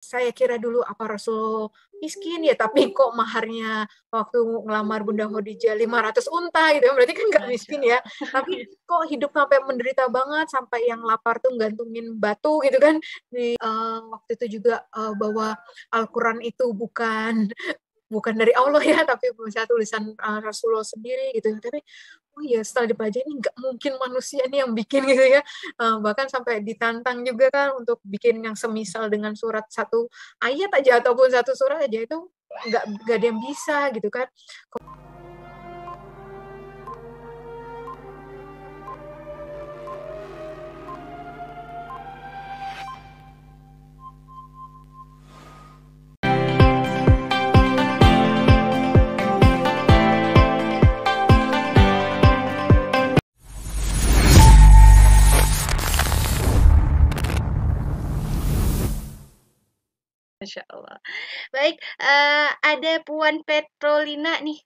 Saya kira dulu apa Rasul miskin ya, tapi kok maharnya waktu ngelamar Bunda Khadijah 500 unta gitu, berarti kan nggak Masya miskin ya. Tapi Allah. kok hidup sampai menderita banget, sampai yang lapar tuh gantungin batu gitu kan. Waktu itu juga bahwa Al-Quran itu bukan dari Allah ya, tapi misalnya tulisan Rasulullah sendiri gitu. Tapi oh iya, setelah dipelajari ini nggak mungkin manusia ini yang bikin gitu ya. Bahkan sampai ditantang juga kan untuk bikin yang semisal dengan surat satu ayat aja ataupun satu surat aja itu nggak ada yang bisa gitu kan. Masya Allah. Baik, ada Puan Petrolina nih,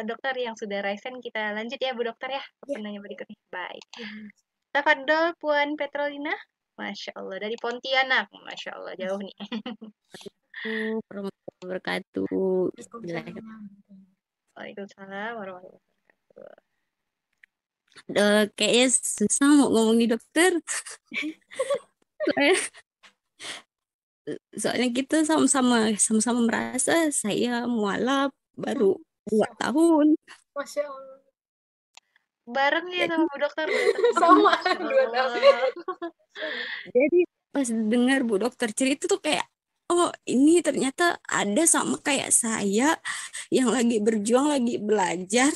dokter yang sudah raisen. Kita lanjut ya Bu Dokter ya, Ya, penanya berikutnya. Baik. ya. Tafadol Puan Petrolina. Masya Allah, dari Pontianak. Masya Allah, jauh nih. Warahmatullahi wabarakatuh. Bismillahirrahmanirrahim. Waalaikumsalam warahmatullahi wabarakatuh. Kayaknya susah mau ngomong nih dokter. Soalnya kita sama-sama merasa saya mualaf baru 2 tahun. Masya Allah. Bareng ya Jadi, sama Bu Dokter 2 tahun. Sama Masya 2 tahun. Allah. jadi pas dengar Bu Dokter cerita tuh kayak, oh ini ternyata ada sama kayak saya yang lagi berjuang, lagi belajar.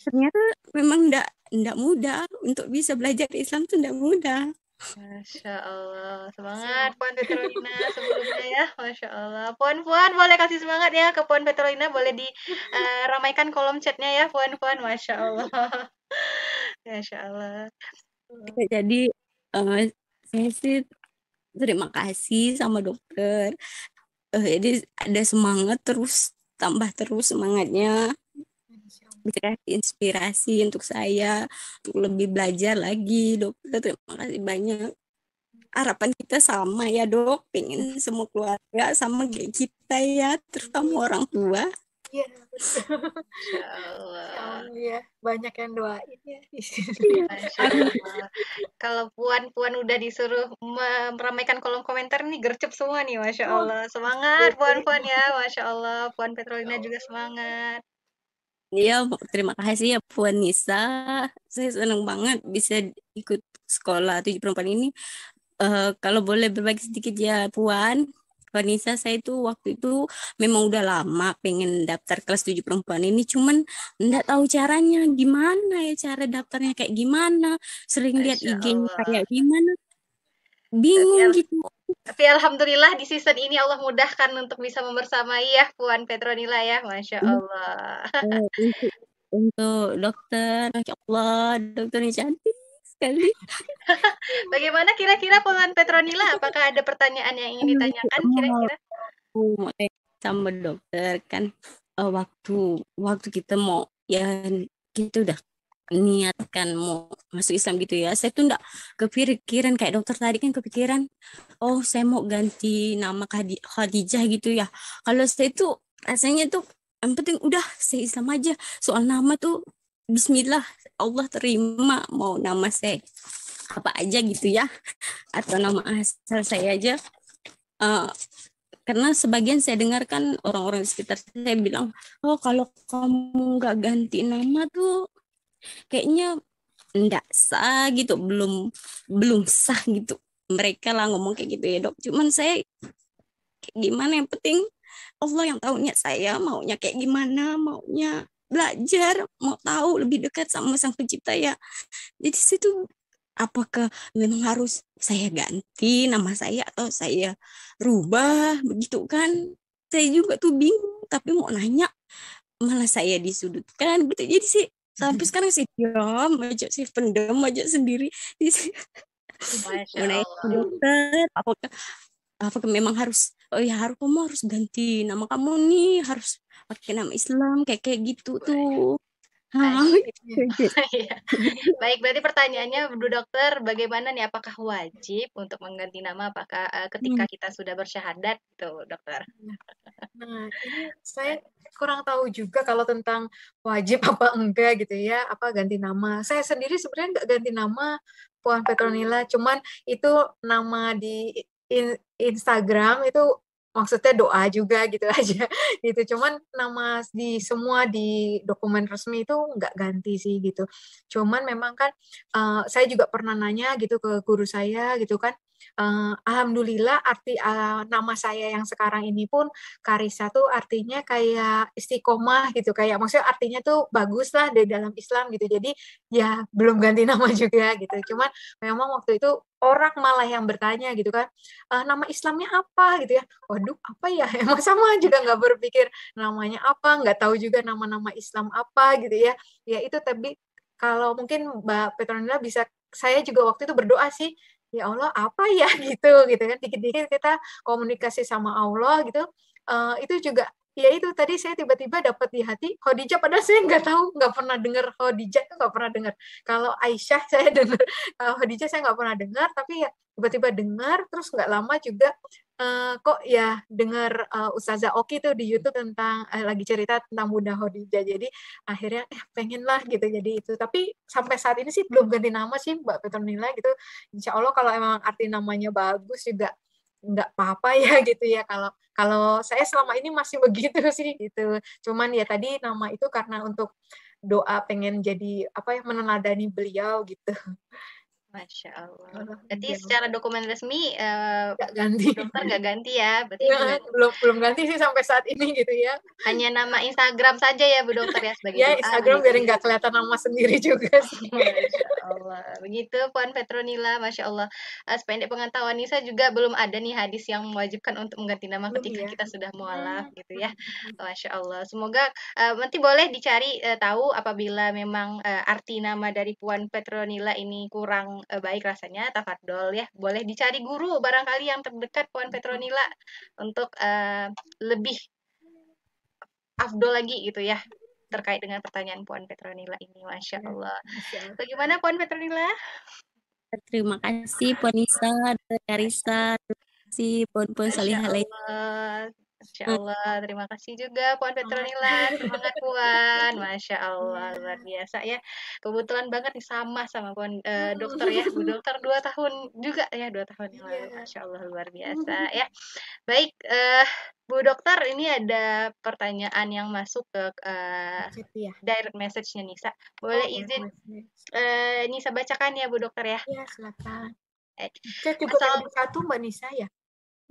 Ternyata memang ndak mudah untuk bisa belajar Islam tuh ndak mudah. Masya Allah. Semangat Puan Petrolina sebelumnya ya. Masya Allah. Puan boleh kasih semangat ya ke Puan Petrolina. Boleh diramaikan kolom chatnya ya Puan. Masya Allah. Masya Allah. Jadi saya sih terima kasih sama dokter. Jadi ada semangat terus, tambah terus semangatnya. Bisa kasih inspirasi untuk saya untuk lebih belajar lagi. Dokter, terima kasih banyak. Harapan kita sama ya dok, pengen semua keluarga sama kayak kita ya, terutama orang tua. Iya, betul. Masya Allah. Ya, banyak yang doain ya di sini. Masya Allah. Kalau Puan udah disuruh meramaikan kolom komentar nih gercep semua nih, Masya Oh, Allah. Semangat Puan ya, Masya Allah. Puan Petrolina juga semangat. Ya, terima kasih ya Puan Nisa. Saya senang banget bisa ikut sekolah 7 perempuan ini. Kalau boleh berbagi sedikit ya Puan. Puan Nisa, saya itu waktu itu memang udah lama pengen daftar kelas 7 perempuan ini. Cuman nggak tahu caranya. Gimana ya cara daftarnya kayak gimana. Sering lihat Masya IG-nya Allah. kayak gimana. Tapi, Bingung gitu. tapi Alhamdulillah di season ini Allah mudahkan untuk bisa membersamai ya Puan Petronila ya, Masya Allah. Untuk dokter, Masya Allah, dokternya cantik sekali. Bagaimana kira-kira Puan Petronila? Apakah ada pertanyaan yang ingin ditanyakan Mau kira-kira? mau tanya sama dokter kan, waktu waktu kita mau ya kita udah niatkan mau masuk Islam gitu ya. Saya tuh enggak kepikiran kayak dokter tadi kan kepikiran, oh saya mau ganti nama Khadijah gitu ya. Kalau saya tuh rasanya tuh yang penting udah saya Islam aja. Soal nama tuh Bismillah, Allah terima mau nama saya apa aja gitu ya, atau nama asal saya aja. Eh, karena sebagian saya dengarkan orang-orang di sekitar saya bilang, oh kalau kamu nggak ganti nama tuh kayaknya nggak sah gitu, belum belum sah gitu. Mereka lah ngomong kayak gitu ya dok. Cuman saya kayak gimana, yang penting Allah yang tahunya saya maunya kayak gimana, maunya belajar, mau tahu lebih dekat sama sang pencipta ya. Jadi situ apakah memang harus saya ganti nama saya atau saya rubah begitu kan? Saya juga tuh bingung, tapi mau nanya malah saya disudutkan gitu. Jadi sih sampai sekarang sih diam aja sih, pendam aja sendiri. Masya Mau nanya ke Allah. dokter, apakah memang harus, oh ya harus, kamu harus ganti nama kamu nih, harus pakai nama Islam kayak kayak gitu tuh. Iya. Baik, berarti pertanyaannya Bu Dokter, bagaimana nih apakah wajib untuk mengganti nama apakah ketika kita sudah bersyahadat gitu, Dokter? Nah, ini saya kurang tahu juga kalau tentang wajib apa enggak gitu ya, apa ganti nama. Saya sendiri sebenarnya nggak ganti nama Puan Petronila, cuman itu nama di Instagram itu maksudnya doa juga gitu aja gitu. Cuman nama di semua di dokumen resmi itu nggak ganti sih gitu. Cuman memang kan saya juga pernah nanya gitu ke guru saya gitu kan. Alhamdulillah arti nama saya yang sekarang ini pun Karissa tuh artinya kayak istiqomah gitu, kayak maksudnya artinya tuh bagus lah di dalam Islam gitu. Jadi ya belum ganti nama juga gitu. Cuman memang waktu itu orang malah yang bertanya gitu kan, nama Islamnya apa gitu ya. Waduh, apa ya? Emang sama juga nggak berpikir namanya apa, nggak tahu juga nama-nama Islam apa gitu ya. Ya itu tapi kalau mungkin Mbak Petronila bisa, saya juga waktu itu berdoa sih, ya Allah apa ya gitu kan, dikit-dikit kita komunikasi sama Allah gitu. Itu juga ya itu tadi saya tiba-tiba dapat di hati Khadijah, padahal saya nggak tahu, nggak pernah dengar Khadijah, nggak pernah dengar. Kalau Aisyah saya dengar, Khadijah saya nggak pernah dengar, tapi ya tiba-tiba dengar, terus nggak lama juga kok ya dengar Ustazah Oki tuh di YouTube tentang lagi cerita tentang Bunda Khadijah, jadi akhirnya pengen lah gitu jadi itu. Tapi sampai saat ini sih belum ganti nama sih Mbak Petronila gitu. Insya Allah kalau emang arti namanya bagus juga nggak apa-apa ya gitu ya, kalau kalau saya selama ini masih begitu sih gitu. Cuman ya tadi nama itu karena untuk doa pengen jadi apa ya, meneladani beliau gitu. Masya Allah. Berarti secara dokumen resmi nggak ganti. Dokter nggak ganti ya? Berarti belum ganti sih sampai saat ini gitu ya. Hanya nama Instagram saja ya Bu Dokter ya sebagai ya doa. Instagram biar nggak kelihatan nama sendiri juga sih. Masya Allah. Begitu Puan Petronila, Masya Allah. Sependek pengetahuan Nisa juga belum ada nih hadis yang mewajibkan untuk mengganti nama ketika kita sudah mualaf gitu ya. Masya Allah. Semoga nanti boleh dicari tahu apabila memang arti nama dari Puan Petronila ini kurang baik rasanya, tafadhol ya. Boleh dicari guru barangkali yang terdekat Puan Petronila untuk lebih afdol lagi gitu ya terkait dengan pertanyaan Puan Petronila ini. Masya Allah. Bagaimana Puan Petronila? Terima kasih Puan Nisa, Karissa, terima kasih Puan Salihah lainnya. Masya Allah, terima kasih juga Puan Petronila, semangat Puan, Masya Allah, luar biasa ya. Kebetulan banget nih sama Puan Dokter ya, Bu Dokter 2 tahun juga ya, 2 tahun yang lalu, Masya Allah luar biasa ya. Baik, Bu Dokter, ini ada pertanyaan yang masuk ke direct message-nya Nisa. Boleh izin Nisa bacakan ya Bu Dokter ya? Iya, silakan. Chat juga ada satu Mbak Nisa ya?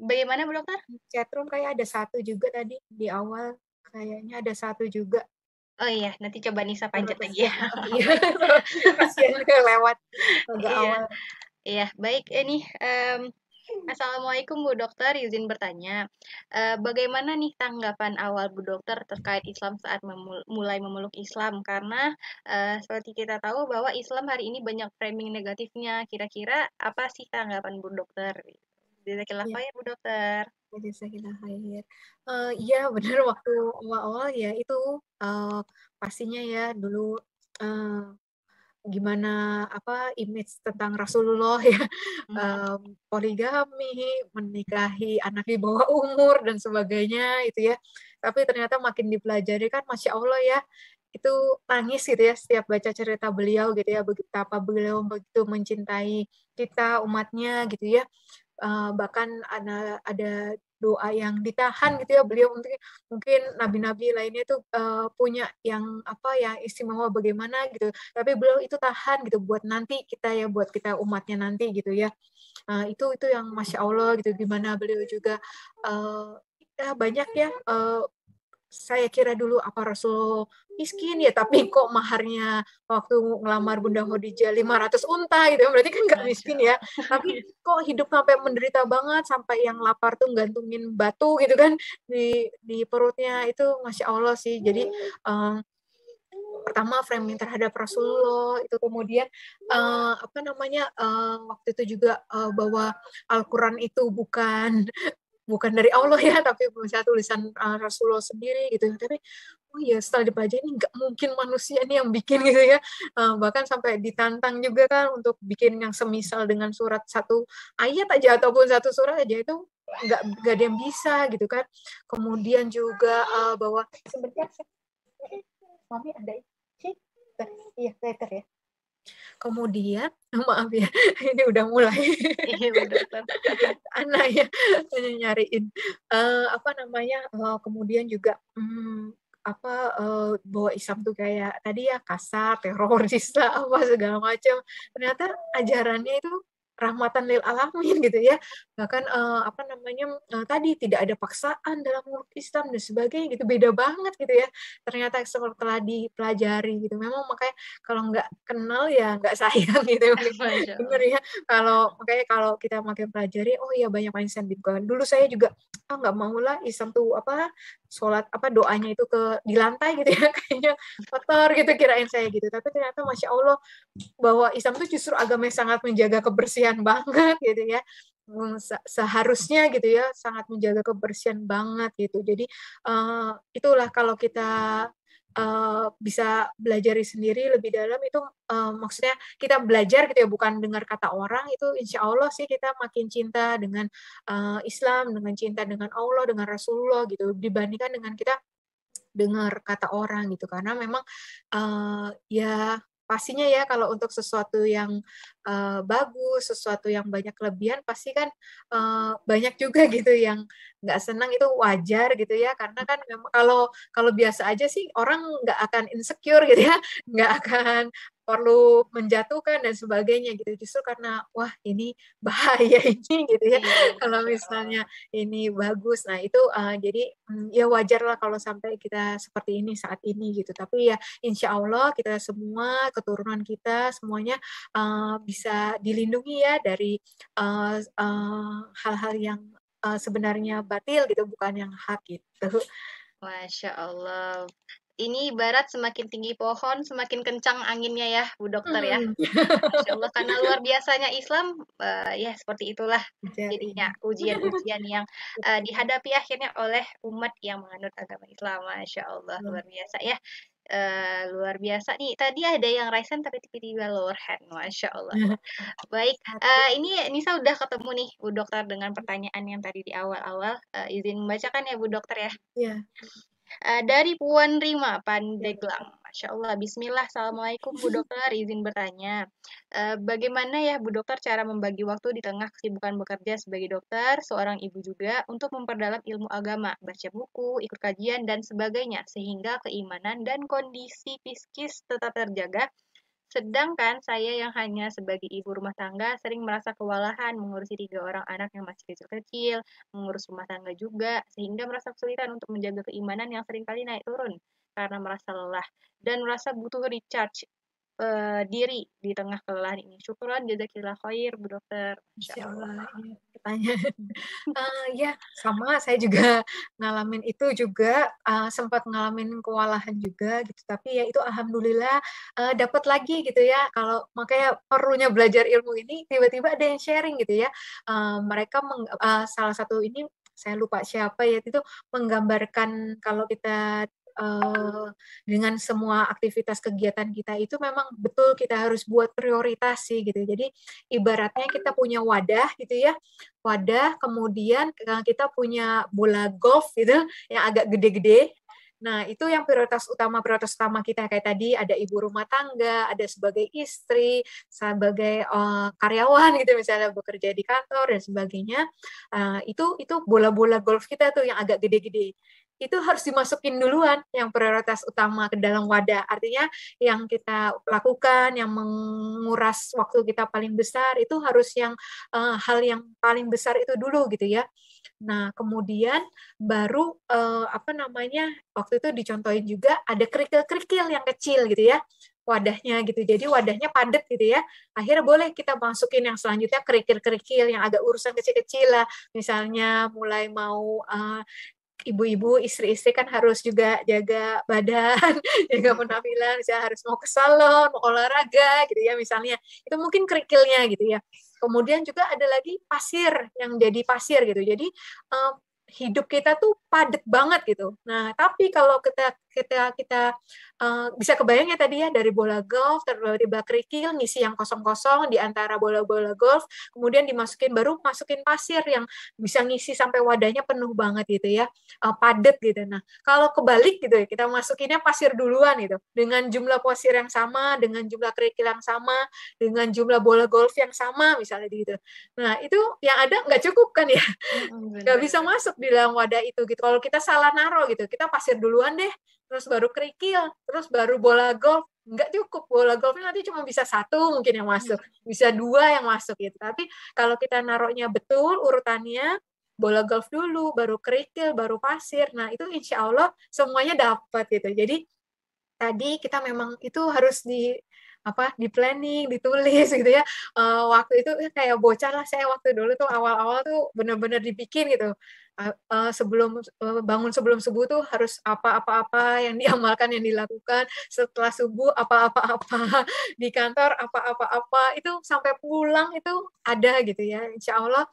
Bagaimana Bu Dokter? Chatroom kayak ada satu juga tadi di awal, kayaknya ada satu juga. Oh iya, nanti coba Nisa panjat lagi ya. Kasihan lewat agak awal. Iya, baik. Ini Assalamualaikum Bu Dokter, izin bertanya, bagaimana nih tanggapan awal Bu Dokter terkait Islam saat mulai memeluk Islam? Karena seperti kita tahu bahwa Islam hari ini banyak framing negatifnya. Kira-kira apa sih tanggapan Bu Dokter? Jazakallah khair Bu Dokter. Jazakallah khair. Iya benar, waktu awal-awal ya itu pastinya ya dulu gimana apa image tentang Rasulullah ya, poligami, menikahi anak di bawah umur dan sebagainya itu ya. Tapi ternyata makin dipelajari kan Masya Allah ya, itu nangis gitu ya setiap baca cerita beliau gitu ya, betapa beliau begitu mencintai kita umatnya gitu ya. Bahkan ada doa yang ditahan gitu ya, beliau mungkin nabi-nabi lainnya itu punya yang apa ya istimewa bagaimana gitu, tapi beliau itu tahan gitu buat nanti kita ya, buat kita umatnya nanti gitu ya. Itu yang Masya Allah gitu, gimana beliau juga ya banyak ya. Saya kira dulu apa Rasul miskin ya, tapi kok maharnya waktu ngelamar Bunda Khadijah 500 unta gitu, berarti kan nggak miskin ya. Tapi kok hidup sampai menderita banget, sampai yang lapar tuh gantungin batu gitu kan di perutnya, itu Masya Allah sih. Jadi pertama framing terhadap Rasulullah itu, kemudian waktu itu juga bahwa Al-Quran itu bukan bukan dari Allah ya, tapi misalnya tulisan Rasulullah sendiri gitu. Tapi oh iya, setelah dipelajari nggak mungkin manusia ini yang bikin gitu ya. Bahkan sampai ditantang juga kan untuk bikin yang semisal dengan surat satu ayat aja ataupun satu surat aja itu nggak ada yang bisa gitu kan. Kemudian juga bahwa sebentar, mami ada iya letter ya. Kemudian maaf ya, ini udah mulai. Iya, Bu Dokter. Anak ya nyariin apa namanya, kemudian juga bahwa Islam tuh kayak tadi ya kasar, teroris lah, apa segala macam. Ternyata ajarannya itu rahmatan lil alamin gitu ya. Bahkan apa namanya, tadi tidak ada paksaan dalam meluk Islam dan sebagainya gitu. Beda banget gitu ya. Ternyata setelah dipelajari gitu. Memang makanya kalau nggak kenal ya nggak sayang gitu. Masya Bener Allah. ya. Makanya kalau kita makin pelajari, oh iya banyak mindset gitu kan. Dulu saya juga nggak mau lah Islam tuh apa sholat apa doanya itu di lantai gitu ya, kayaknya kotor gitu kirain saya gitu. Tapi ternyata Masya Allah bahwa Islam itu justru agama yang sangat menjaga kebersihan banget gitu ya. Seharusnya gitu ya, sangat menjaga kebersihan banget gitu. Jadi itulah kalau kita bisa belajar sendiri lebih dalam itu, maksudnya kita belajar gitu ya, bukan dengar kata orang, itu insya Allah sih kita makin cinta dengan Islam, dengan cinta dengan Allah, dengan Rasulullah gitu, dibandingkan dengan kita dengar kata orang gitu. Karena memang ya pastinya ya kalau untuk sesuatu yang bagus, sesuatu yang banyak kelebihan, pasti kan banyak juga gitu yang nggak senang, itu wajar gitu ya. Karena kan memang kalau biasa aja sih orang nggak akan insecure gitu ya, nggak akan perlu menjatuhkan dan sebagainya gitu. Justru karena wah ini bahaya ini gitu ya. Iya, Kalau Masya misalnya ini bagus, nah itu jadi ya wajar lah kalau sampai kita seperti ini saat ini gitu. Tapi ya insya Allah kita semua, keturunan kita semuanya bisa dilindungi ya dari hal-hal yang sebenarnya batil gitu, bukan yang hak gitu. Masya Allah. Ini ibarat semakin tinggi pohon, semakin kencang anginnya ya, Bu Dokter ya. Masya Allah, karena luar biasanya Islam, ya seperti itulah jadinya ujian-ujian yang dihadapi akhirnya oleh umat yang menganut agama Islam. Masya Allah, luar biasa ya. Luar biasa nih. Tadi ada yang raise hand tapi tiba-tiba lower hand. Masya Allah. Baik, ini Nisa udah ketemu nih Bu Dokter dengan pertanyaan yang tadi di awal-awal. Izin membacakan ya Bu Dokter ya. Iya. Dari Puan Rima Pandeglang. Masya Allah, Bismillah, Assalamualaikum Bu Dokter, izin bertanya. Bagaimana ya Bu Dokter cara membagi waktu di tengah kesibukan bekerja sebagai dokter, seorang ibu juga, untuk memperdalam ilmu agama, baca buku, ikut kajian, dan sebagainya, sehingga keimanan dan kondisi psikis tetap terjaga. Sedangkan saya yang hanya sebagai ibu rumah tangga sering merasa kewalahan mengurusi 3 orang anak yang masih kecil-kecil, mengurus rumah tangga juga, sehingga merasa kesulitan untuk menjaga keimanan yang seringkali naik turun karena merasa lelah dan merasa butuh recharge diri di tengah kelelahan ini. Syukuran, jazakillah khair, Bu Dokter. Insya Allah, ini pertanyaan. Ya, sama saya juga ngalamin itu juga, sempat ngalamin kewalahan juga gitu. Tapi ya itu alhamdulillah dapat lagi gitu ya. Kalau makanya perlunya belajar ilmu ini tiba-tiba ada yang sharing gitu ya. Mereka salah satu ini saya lupa siapa ya itu menggambarkan kalau kita dengan semua aktivitas kegiatan kita itu memang betul kita harus buat prioritas sih gitu. Jadi ibaratnya kita punya wadah gitu ya, wadah kemudian kita punya bola golf gitu yang agak gede-gede. Nah, itu yang prioritas utama kita kayak tadi ada ibu rumah tangga, ada sebagai istri, sebagai karyawan gitu misalnya bekerja di kantor dan sebagainya. Itu bola-bola golf kita tuh yang agak gede-gede. Itu harus dimasukin duluan yang prioritas utama ke dalam wadah. Artinya yang kita lakukan, yang menguras waktu kita paling besar itu harus yang hal yang paling besar itu dulu gitu ya. Nah, kemudian baru waktu itu dicontohin juga ada kerikil-kerikil yang kecil gitu ya wadahnya gitu. Jadi wadahnya padat gitu ya. Akhirnya boleh kita masukin yang selanjutnya kerikil-kerikil yang agak urusan kecil-kecil lah. Misalnya mulai mau ibu-ibu, istri-istri kan harus juga jaga badan, jaga penampilan, misalnya harus mau ke salon, mau olahraga gitu ya misalnya. Itu mungkin kerikilnya gitu ya. Kemudian juga ada lagi pasir yang jadi pasir gitu. Jadi hidup kita tuh padat banget gitu. Nah, tapi kalau kita bisa kebayang ya tadi ya dari bola golf, dari bola kerikil, ngisi yang kosong-kosong di antara bola-bola golf, kemudian masukin pasir yang bisa ngisi sampai wadahnya penuh banget gitu ya, padat gitu. Nah, kalau kebalik gitu ya, kita masukinnya pasir duluan gitu, dengan jumlah pasir yang sama, dengan jumlah kerikil yang sama, dengan jumlah bola golf yang sama misalnya gitu. Nah, itu yang ada nggak cukup kan ya? Nggak bisa masuk di dalam wadah itu gitu. Kalau kita salah naruh gitu, kita pasir duluan deh, terus baru kerikil, terus baru bola golf. Nggak cukup, bola golfnya nanti cuma bisa satu mungkin yang masuk, bisa dua yang masuk gitu. Tapi kalau kita naruhnya betul urutannya, bola golf dulu, baru kerikil, baru pasir. Nah itu insya Allah semuanya dapat gitu. Jadi tadi kita memang itu harus di planning, ditulis gitu ya. Waktu itu kayak bocah lah saya waktu dulu tuh awal-awal tuh bener-bener dibikin gitu. Bangun sebelum subuh tuh harus apa-apa-apa yang diamalkan, yang dilakukan. Setelah subuh apa-apa-apa di kantor, apa-apa-apa itu sampai pulang itu ada gitu ya. Insya Allah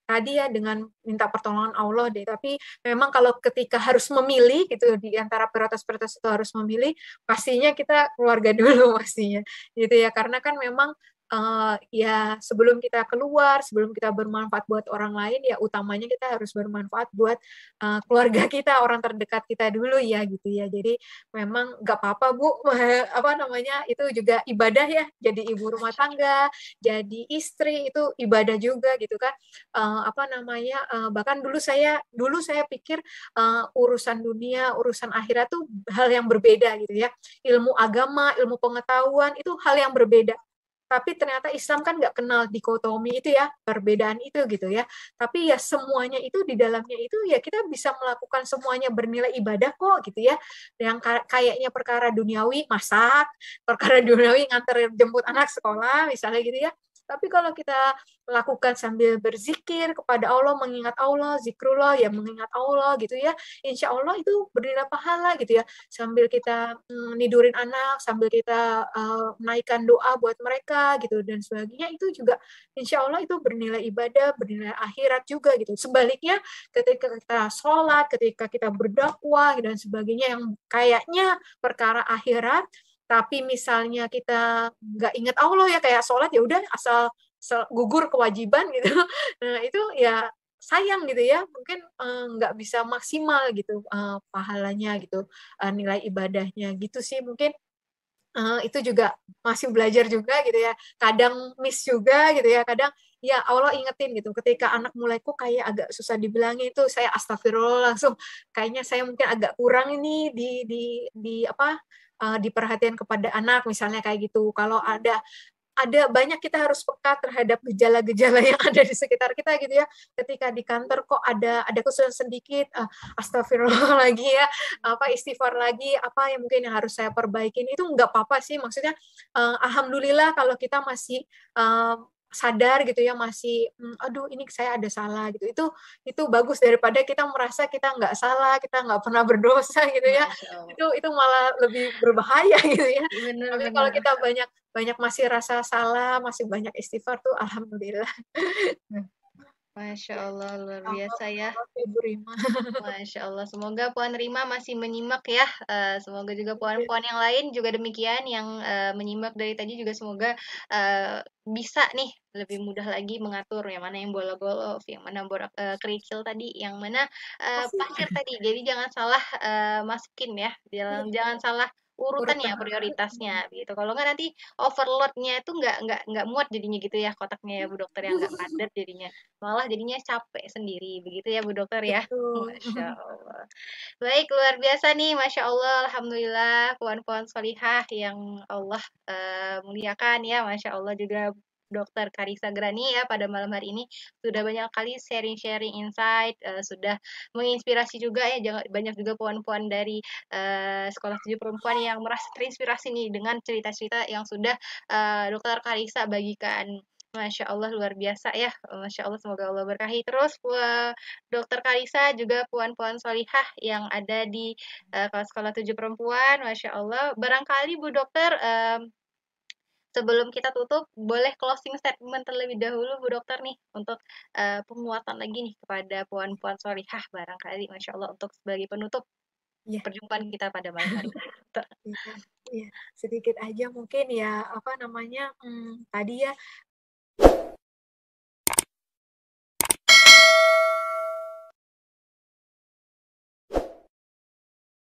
tadi ya dengan minta pertolongan Allah deh. Tapi memang kalau ketika harus memilih gitu di antara prioritas-prioritas itu harus memilih, pastinya kita keluarga dulu pastinya gitu ya, karena kan memang ya sebelum kita keluar, sebelum kita bermanfaat buat orang lain, ya utamanya kita harus bermanfaat buat keluarga kita, orang terdekat kita dulu ya gitu ya. Jadi memang nggak apa-apa Bu, itu juga ibadah ya, jadi ibu rumah tangga, jadi istri itu ibadah juga gitu kan. Bahkan dulu saya pikir urusan dunia, urusan akhirat tuh hal yang berbeda gitu ya. Ilmu agama, ilmu pengetahuan itu hal yang berbeda. Tapi ternyata Islam kan nggak kenal dikotomi itu ya, perbedaan itu gitu ya. Tapi ya semuanya itu di dalamnya itu ya kita bisa melakukan semuanya bernilai ibadah kok gitu ya. Yang kayaknya perkara duniawi, masak, perkara duniawi nganter jemput anak sekolah misalnya gitu ya. Tapi kalau kita lakukan sambil berzikir kepada Allah, mengingat Allah, zikrullah, ya mengingat Allah gitu ya, insya Allah itu bernilai pahala gitu ya. Sambil kita nidurin anak, sambil kita menaikkan doa buat mereka gitu dan sebagainya, itu juga insya Allah itu bernilai ibadah, bernilai akhirat juga gitu. Sebaliknya ketika kita sholat, ketika kita berdakwah dan sebagainya yang kayaknya perkara akhirat, tapi misalnya kita nggak ingat Allah ya, kayak sholat ya udah asal gugur kewajiban gitu. Nah itu ya sayang gitu ya, mungkin nggak bisa maksimal gitu pahalanya gitu, nilai ibadahnya gitu sih mungkin. Itu juga masih belajar juga gitu ya, kadang miss juga gitu ya, kadang ya Allah ingetin gitu ketika anak mulai kok kayak agak susah dibilangin, itu saya astagfirullah langsung, kayaknya saya mungkin agak kurang ini di perhatian kepada anak misalnya kayak gitu. Kalau ada banyak kita harus peka terhadap gejala-gejala yang ada di sekitar kita gitu ya. Ketika di kantor kok ada kesulitan sedikit, astagfirullah lagi ya, istighfar lagi, apa yang mungkin yang harus saya perbaikin, itu nggak apa-apa sih. Maksudnya alhamdulillah kalau kita masih sadar gitu ya, masih aduh ini saya ada salah gitu. Itu bagus daripada kita merasa kita nggak salah, kita nggak pernah berdosa gitu ya. Itu malah lebih berbahaya gitu ya. Tapi kalau kita banyak masih rasa salah, masih banyak istighfar tuh alhamdulillah. Masya Allah, luar biasa ya. Ibu Rima. Masya Allah, semoga Puan Rima masih menyimak ya. Semoga juga puan-puan yang lain juga demikian yang menyimak dari tadi juga semoga bisa nih lebih mudah lagi mengatur yang mana yang bola golf, yang mana bola kerikil tadi, yang mana pasir tadi. Jadi jangan salah masukin ya, jangan salah urutannya, prioritasnya gitu. Kalau nggak nanti overloadnya itu nggak muat jadinya gitu ya kotaknya ya Bu Dokter, yang nggak padat jadinya, malah jadinya capek sendiri begitu ya Bu Dokter ya. Masya Allah. Baik, luar biasa nih, Masya Allah, Alhamdulillah, puan-puan solihah yang Allah muliakan ya, Masya Allah juga Dokter Karissa Grani ya pada malam hari ini sudah banyak kali sharing-sharing insight, sudah menginspirasi juga ya, banyak juga puan-puan dari Sekolah Tujuh Perempuan yang merasa terinspirasi nih dengan cerita-cerita yang sudah Dokter Karissa bagikan. Masya Allah luar biasa ya, Masya Allah semoga Allah berkahi terus Dokter Karissa juga puan-puan solihah yang ada di kelas Sekolah Tujuh Perempuan, Masya Allah. Barangkali Bu Dokter Sebelum kita tutup, boleh closing statement terlebih dahulu Bu Dokter nih untuk penguatan lagi nih kepada puan-puan solihah barangkali, Masya Allah, untuk sebagai penutup Iya. perjumpaan kita pada malam hari ini. Iya, iya. Sedikit aja mungkin ya, apa namanya, tadi ya,